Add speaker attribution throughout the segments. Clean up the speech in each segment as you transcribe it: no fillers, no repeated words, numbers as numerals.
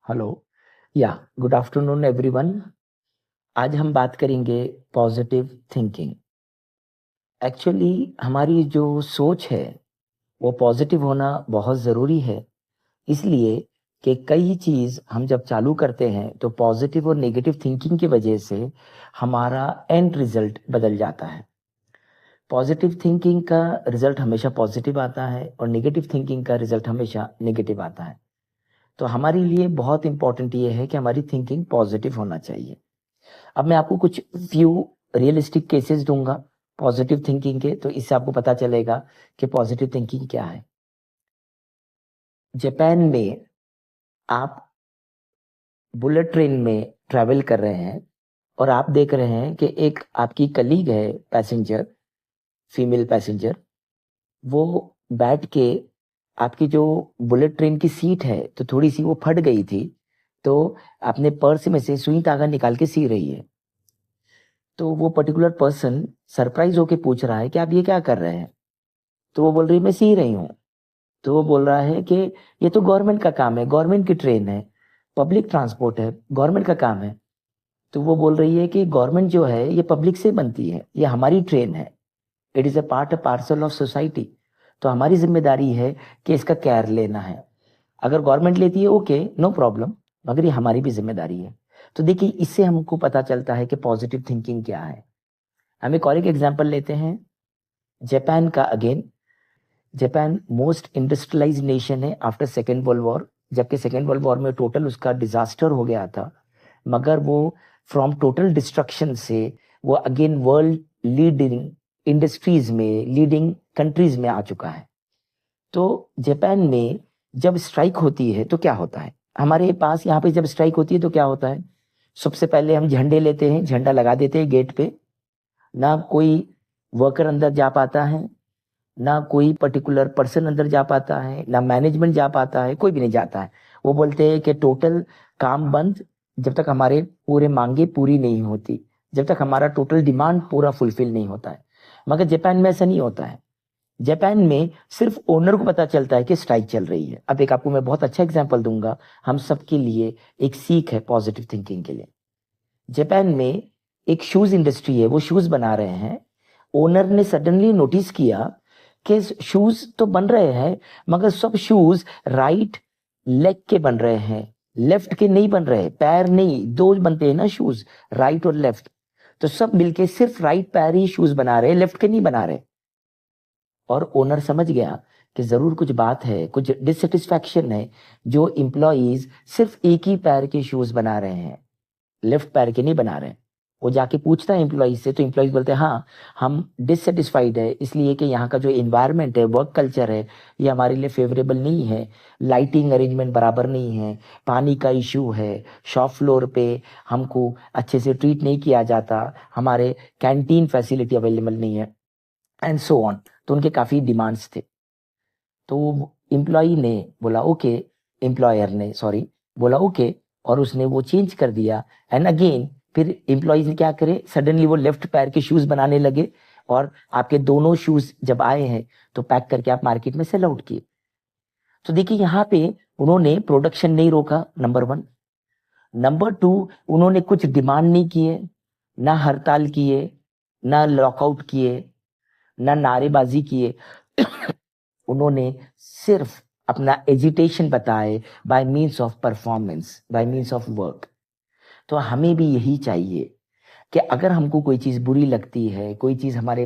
Speaker 1: Hello. या good afternoon everyone. आज हम बात करेंगे पॉजिटिव थिंकिंग। एक्चुअली हमारी जो सोच है वो पॉजिटिव होना बहुत ज़रूरी है, इसलिए कि कई चीज़ हम जब चालू करते हैं तो पॉजिटिव और नेगेटिव थिंकिंग की वजह से हमारा एंड रिजल्ट बदल जाता है। पॉजिटिव थिंकिंग का रिजल्ट हमेशा पॉजिटिव आता है और नेगेटिव थिंकिंग का रिजल्ट हमेशा नेगेटिव आता है। तो हमारे लिए बहुत इंपॉर्टेंट ये है कि हमारी थिंकिंग पॉजिटिव होना चाहिए। अब मैं आपको कुछ फ्यू रियलिस्टिक केसेस दूंगा पॉजिटिव थिंकिंग के, तो इससे आपको पता चलेगा कि पॉजिटिव थिंकिंग क्या है। जापान में आप बुलेट ट्रेन में ट्रैवल कर रहे हैं और आप देख रहे हैं कि एक आपकी कलीग है, पैसेंजर, फीमेल पैसेंजर, वो बैठ के आपकी जो बुलेट ट्रेन की सीट है तो थोड़ी सी वो फट गई थी, तो अपने पर्स में से सुई धागा निकाल के सी रही है। तो वो पर्टिकुलर पर्सन सरप्राइज होके पूछ रहा है कि आप ये क्या कर रहे हैं? तो वो बोल रही है मैं सी रही हूँ। तो वो बोल रहा है कि ये तो गवर्नमेंट का काम है, गवर्नमेंट की ट्रेन है, पब्लिक ट्रांसपोर्ट है, गवर्नमेंट का काम है। तो वो बोल रही है कि गवर्नमेंट जो है ये पब्लिक से बनती है, ये हमारी ट्रेन है, it is a part a parcel of society. तो हमारी जिम्मेदारी है कि इसका केयर लेना है। अगर गवर्नमेंट लेती है ओके, नो प्रॉब्लम, मगर ये हमारी भी जिम्मेदारी है। तो देखिए, इससे हमको पता चलता है कि पॉजिटिव थिंकिंग क्या है। हम एक और एक एग्जाम्पल लेते हैं, जापान का again. Japan most industrialised nation है आफ्टर सेकेंड वर्ल्ड वॉर, जबकि सेकेंड वर्ल्ड वॉर में टोटल उसका डिजास्टर हो गया था, मगर वो फ्रॉम टोटल डिस्ट्रक्शन से वो अगेन वर्ल्ड लीडिंग इंडस्ट्रीज में, लीडिंग कंट्रीज में आ चुका है। तो जापान में जब स्ट्राइक होती है तो क्या होता है? हमारे पास यहाँ पे जब स्ट्राइक होती है तो क्या होता है? सबसे पहले हम झंडे लेते हैं, झंडा लगा देते हैं गेट पे। ना कोई वर्कर अंदर जा पाता है, ना कोई पर्टिकुलर पर्सन अंदर जा पाता है, ना मैनेजमेंट जा पाता है, कोई भी नहीं जाता है। वो बोलते हैं कि टोटल काम बंद जब तक हमारे पूरे मांगे पूरी नहीं होती, जब तक हमारा टोटल डिमांड पूरा फुलफिल नहीं होता है। मगर जापान में ऐसा नहीं होता है। जापान में सिर्फ ओनर को पता चलता है कि स्ट्राइक चल रही है। अब एक आपको मैं बहुत अच्छा एग्जांपल दूंगा, हम सबके लिए एक सीख है पॉजिटिव थिंकिंग के लिए। जापान में एक शूज इंडस्ट्री है, वो शूज बना रहे हैं। ओनर ने सडनली नोटिस किया कि शूज तो बन रहे हैं, मगर सब शूज राइट लेग के बन रहे हैं, लेफ्ट के नहीं बन रहे। पैर नहीं, दो बनते हैं ना शूज, राइट और लेफ्ट। तो सब मिलके सिर्फ राइट पैर ही शूज बना रहे, लेफ्ट के नहीं बना रहे। और ओनर समझ गया कि जरूर कुछ बात है, कुछ डिससेटिस्फैक्शन है, जो एम्प्लॉइज सिर्फ एक ही पैर के शूज बना रहे हैं, लेफ्ट पैर के नहीं बना रहे। वो जाके पूछता है एम्प्लॉइज से, तो एम्प्लॉइज बोलते हैं हाँ, हम डिससेटिस्फाइड है इसलिए कि यहाँ का जो इन्वायरमेंट है, वर्क कल्चर है, ये हमारे लिए फेवरेबल नहीं है, लाइटिंग अरेंजमेंट बराबर नहीं है, पानी का इशू है, शॉप फ्लोर पे हमको अच्छे से ट्रीट नहीं किया जाता, हमारे कैंटीन फैसिलिटी अवेलेबल नहीं है, एंड सो ऑन। तो उनके काफी डिमांड्स थे। तो एम्प्लॉई ने बोला ओके, एम्प्लॉयर ने सॉरी बोला ओके, और उसने वो चेंज कर दिया। एंड अगेन फिर एम्प्लॉइज ने क्या करे, सडनली वो लेफ्ट पैर के शूज बनाने लगे, और आपके दोनों शूज जब आए हैं तो पैक करके आप मार्केट में सेल आउट किए। तो देखिए, यहाँ पे उन्होंने प्रोडक्शन नहीं रोका, नंबर वन। नंबर टू, उन्होंने कुछ डिमांड नहीं किए, ना हड़ताल किए, ना लॉकआउट किए, ना नारेबाजी किए। उन्होंने सिर्फ अपना एजिटेशन बताए bye means of performance, bye means of work. तो हमें भी यही चाहिए कि अगर हमको कोई चीज बुरी लगती है, कोई चीज हमारे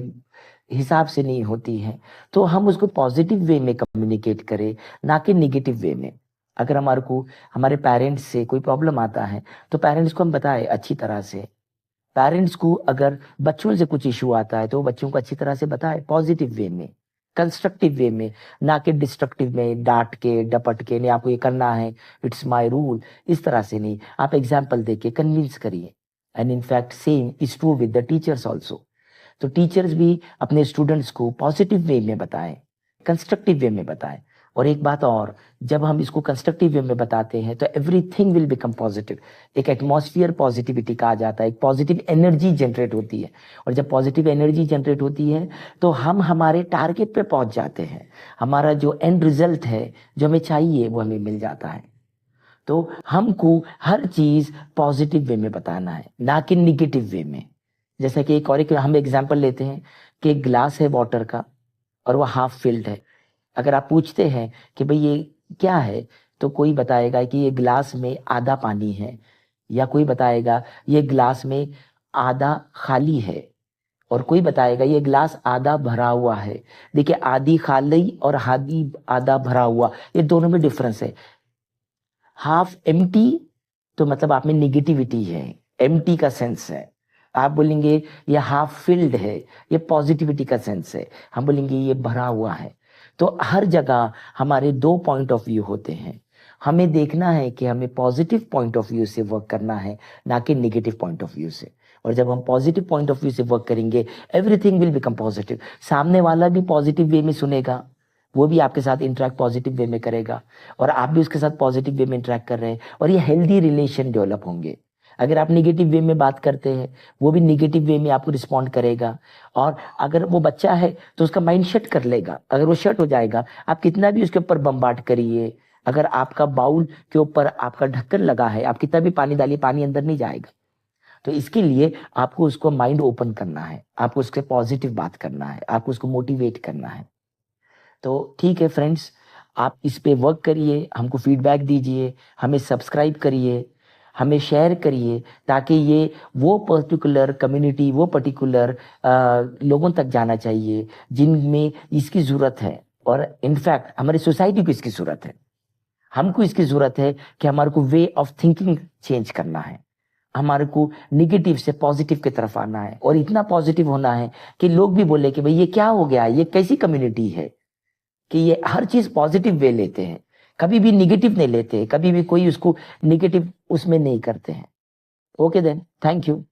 Speaker 1: हिसाब से नहीं होती है, तो हम उसको पॉजिटिव वे में कम्युनिकेट करें, ना कि निगेटिव वे में। अगर हमारे को हमारे पेरेंट्स से कोई प्रॉब्लम आता है तो पेरेंट्स को हम बताएं अच्छी तरह से। पेरेंट्स को अगर बच्चों से कुछ इशू आता है तो बच्चों को अच्छी तरह से बताएं, पॉजिटिव वे में, कंस्ट्रक्टिव वे में, ना कि डिस्ट्रक्टिव में, डांट के डपट के, नहीं आपको ये करना है, इट्स माय रूल, इस तरह से नहीं। आप एग्जाम्पल देके कन्विंस करिए। And in fact same is true with the teachers also. तो टीचर्स भी अपने स्टूडेंट्स को पॉजिटिव वे में बताएं, कंस्ट्रक्टिव वे में बताएं। और एक बात और, जब हम इसको कंस्ट्रक्टिव वे में बताते हैं तो एवरीथिंग विल बिकम पॉजिटिव। एक एटमॉस्फेयर पॉजिटिविटी कहा जाता है, एक पॉजिटिव एनर्जी जनरेट होती है। और जब पॉजिटिव एनर्जी जनरेट होती है तो हम हमारे टारगेट पे पहुंच जाते हैं, हमारा जो एंड रिजल्ट है, जो हमें चाहिए, वो हमें मिल जाता है। तो हमको हर चीज पॉजिटिव वे में बताना है, ना कि निगेटिव वे में। जैसा कि एक हम एग्जांपल लेते हैं कि एक ग्लास है वाटर का और वो हाफ फिल्ड है। अगर आप पूछते हैं कि भाई ये क्या है, तो कोई बताएगा कि ये ग्लास में आधा पानी है, या कोई बताएगा ये ग्लास में आधा खाली है, और कोई बताएगा ये ग्लास आधा भरा हुआ है। देखिए, आधी खाली और आधी आधा भरा हुआ, ये दोनों में डिफरेंस है। हाफ एम्प्टी तो मतलब आप में निगेटिविटी है, एम्प्टी का सेंस है। आप बोलेंगे ये हाफ फिल्ड है, ये पॉजिटिविटी का सेंस है। हम बोलेंगे ये भरा हुआ है। तो हर जगह हमारे दो पॉइंट ऑफ व्यू होते हैं। हमें देखना है कि हमें पॉजिटिव पॉइंट ऑफ व्यू से वर्क करना है, ना कि नेगेटिव पॉइंट ऑफ व्यू से। और जब हम पॉजिटिव पॉइंट ऑफ व्यू से वर्क करेंगे, एवरीथिंग विल बिकम पॉजिटिव। सामने वाला भी पॉजिटिव वे में सुनेगा, वो भी आपके साथ इंटरेक्ट पॉजिटिव वे में करेगा, और आप भी उसके साथ पॉजिटिव वे में इंटरेक्ट कर रहे हैं, और ये हेल्दी रिलेशन डेवलप होंगे। अगर आप निगेटिव वे में बात करते हैं, वो भी निगेटिव वे में आपको रिस्पॉन्ड करेगा। और अगर वो बच्चा है तो उसका माइंड शट कर लेगा। अगर वो शट हो जाएगा, आप कितना भी उसके ऊपर बम्बार्ड करिए, अगर आपका बाउल के ऊपर आपका ढक्कन लगा है, आप कितना भी पानी डालिए, पानी अंदर नहीं जाएगा। तो इसके लिए आपको उसको माइंड ओपन करना है, आपको उसके पॉजिटिव बात करना है, आपको उसको मोटिवेट करना है। तो ठीक है फ्रेंड्स, आप इस पे वर्क करिए, हमको फीडबैक दीजिए, हमें सब्सक्राइब करिए, हमें शेयर करिए, ताकि ये वो पर्टिकुलर कम्युनिटी, वो पर्टिकुलर लोगों तक जाना चाहिए जिनमें इसकी ज़रूरत है। और इनफैक्ट हमारी सोसाइटी को इसकी ज़रूरत है। हमको इसकी ज़रूरत है कि हमारे को वे ऑफ थिंकिंग चेंज करना है, हमारे को निगेटिव से पॉजिटिव की तरफ आना है, और इतना पॉजिटिव होना है कि लोग भी बोले कि भाई ये क्या हो गया, ये कैसी कम्युनिटी है कि ये हर चीज पॉजिटिव वे लेते हैं, कभी भी निगेटिव नहीं लेते, कभी भी कोई उसको निगेटिव उसमें नहीं करते हैं। Okay then, thank you.